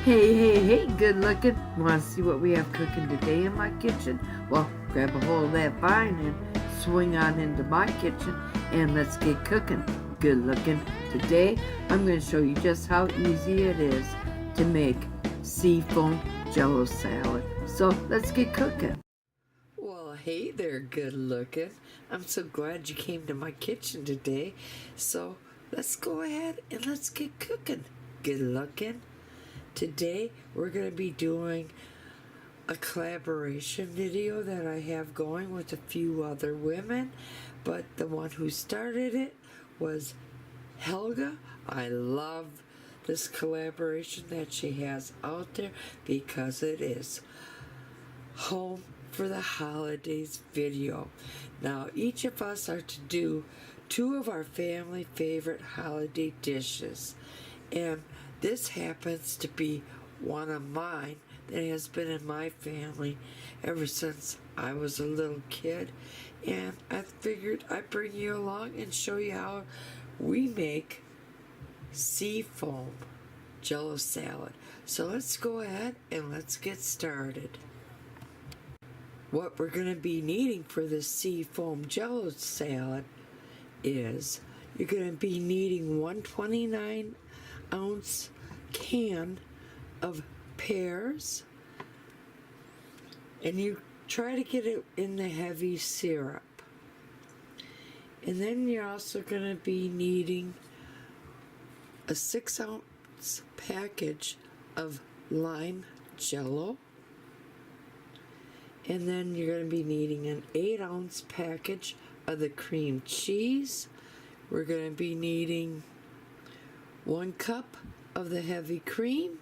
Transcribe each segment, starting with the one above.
Hey, good looking. Want to see what we have cooking today in my kitchen? Well, grab a hold of that vine and swing on into my kitchen and let's get cooking. Good looking. Today, I'm going to show you just how easy it is to make seafoam Jello salad. So, let's get cooking. Well, hey there, good looking. I'm so glad you came to my kitchen today. So, let's go ahead and let's get cooking. Good looking. Today we're going to be doing a collaboration video that I have going with a few other women, but the one who started it was Helga. I love this collaboration that she has out there because it is Home for the Holidays video. Now each of us are to do two of our family favorite holiday dishes, and this happens to be one of mine that has been in my family ever since I was a little kid. And I figured I'd bring you along and show you how we make seafoam Jello salad. So let's go ahead and let's get started. What we're going to be needing for this seafoam Jello salad is you're going to be needing 129-ounce can of pears, and you try to get it in the heavy syrup. And then you're also going to be needing a 6-ounce package of lime Jello, and then you're going to be needing an 8-ounce package of the cream cheese. We're going to be needing 1 cup of the heavy cream,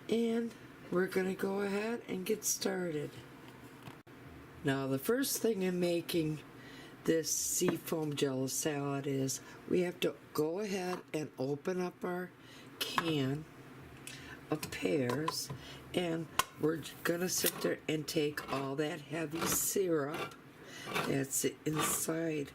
and we're going to go ahead and get started. Now the first thing in making this seafoam Jello salad is we have to go ahead and open up our can of pears, and we're going to sit there and take all that heavy syrup that's inside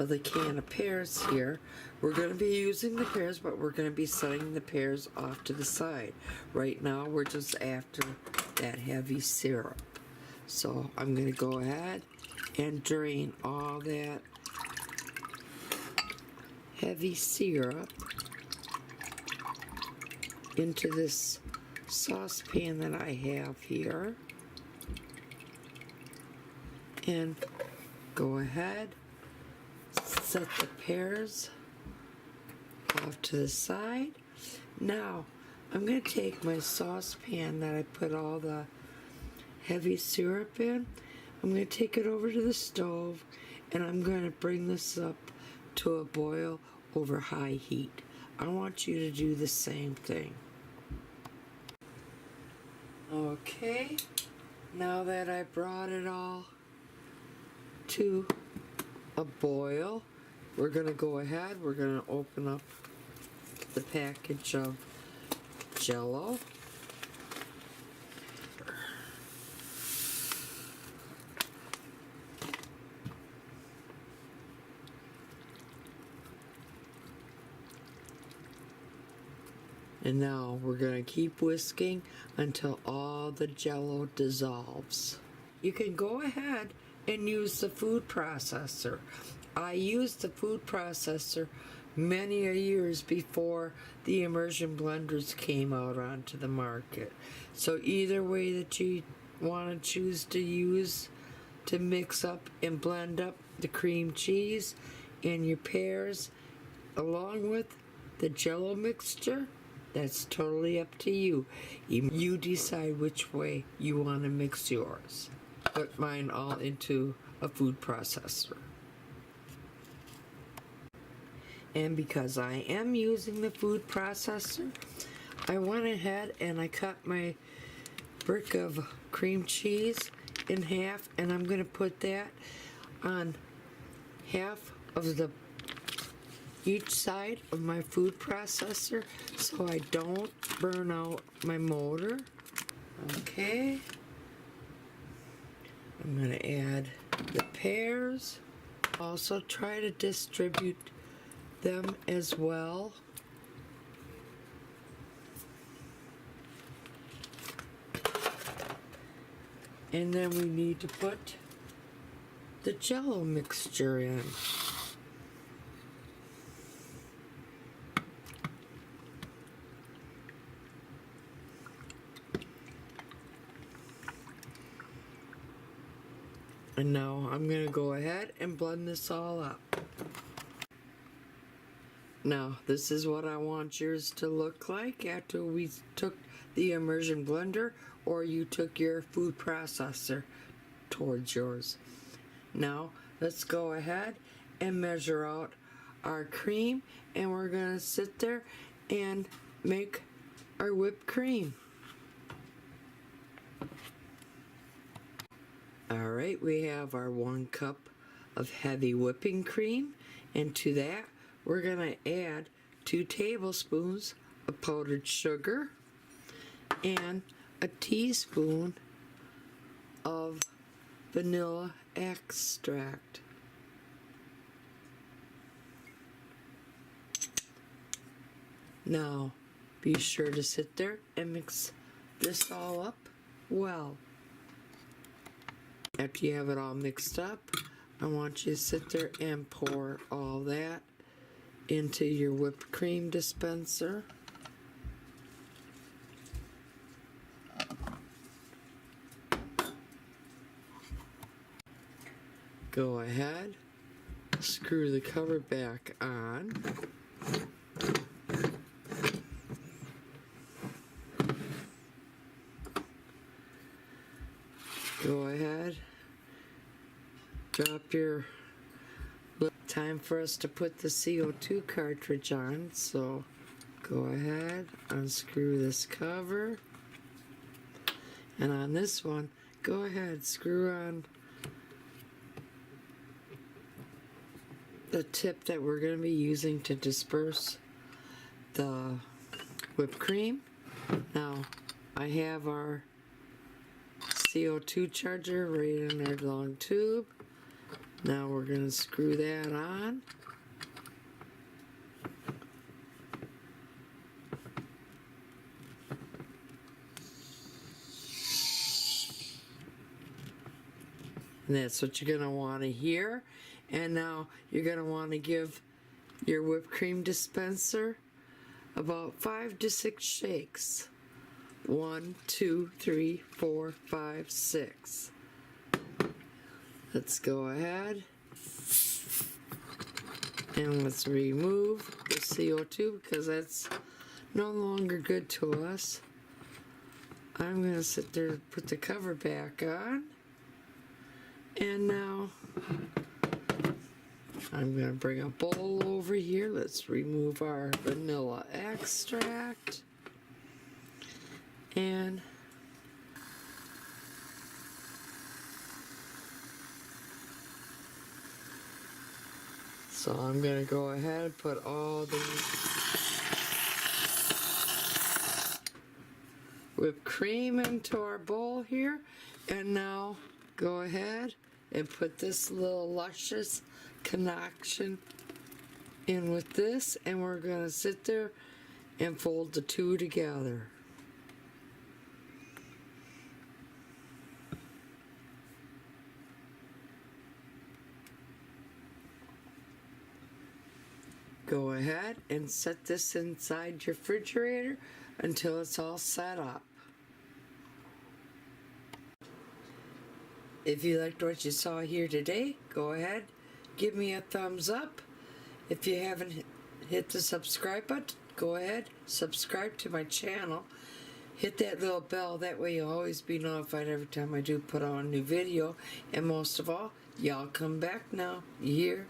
of the can of pears here. We're going to be using the pears, but we're going to be setting the pears off to the side. Right now we're just after that heavy syrup. So I'm going to go ahead and drain all that heavy syrup into this saucepan that I have here. And go ahead, set the pears off to the side. Now, I'm going to take my saucepan that I put all the heavy syrup in. I'm going to take it over to the stove, and I'm going to bring this up to a boil over high heat. I want you to do the same thing. Okay, now that I brought it all to a boil, we're going to go ahead, we're going to open up the package of Jello. And now we're going to keep whisking until all the Jello dissolves. You can go ahead and use the food processor. I used the food processor many years before the immersion blenders came out onto the market. So either way that you want to choose to use to mix up and blend up the cream cheese and your pears along with the Jello mixture, that's totally up to you. You decide which way you want to mix yours. Put mine all into a food processor. And because I am using the food processor, I went ahead and I cut my brick of cream cheese in half, and I'm going to put that on half of the each side of my food processor so I don't burn out my motor. Okay. I'm going to add the pears. Also try to distribute them as well And then we need to put the Jello mixture in. And now I'm going to go ahead and blend this all up. Now, this is what I want yours to look like after we took the immersion blender or you took your food processor towards yours. Now, let's go ahead and measure out our cream, and we're going to sit there and make our whipped cream. Alright, we have our 1 cup of heavy whipping cream, and to that we're going to add 2 tablespoons of powdered sugar and a teaspoon of vanilla extract. Now, be sure to sit there and mix this all up well. After you have it all mixed up, I want you to sit there and pour all that into your whipped cream dispenser. Go ahead, screw the cover back on. Go ahead, drop your, time for us to put the CO2 cartridge on, so go ahead, unscrew this cover, and on this one, go ahead, screw on the tip that we're going to be using to disperse the whipped cream. Now, I have our CO2 charger right in our long tube. Now we're going to screw that on. And that's what you're going to want to hear. And now you're going to want to give your whipped cream dispenser about 5 to 6 shakes. 1, 2, 3, 4, 5, 6. Let's go ahead and let's remove the CO2 because that's no longer good to us. I'm going to sit there and put the cover back on. And now I'm going to bring a bowl over here. Let's remove our vanilla extract. And so I'm going to go ahead and put all the whipped cream into our bowl here. And now go ahead and put this little luscious concoction in with this. And we're going to sit there and fold the two together. Go ahead and set this inside your refrigerator until it's all set up. If you liked what you saw here today, go ahead, give me a thumbs up. If you haven't hit the subscribe button, go ahead, subscribe to my channel. Hit that little bell, that way you'll always be notified every time I do put on a new video. And most of all, y'all come back now. You hear?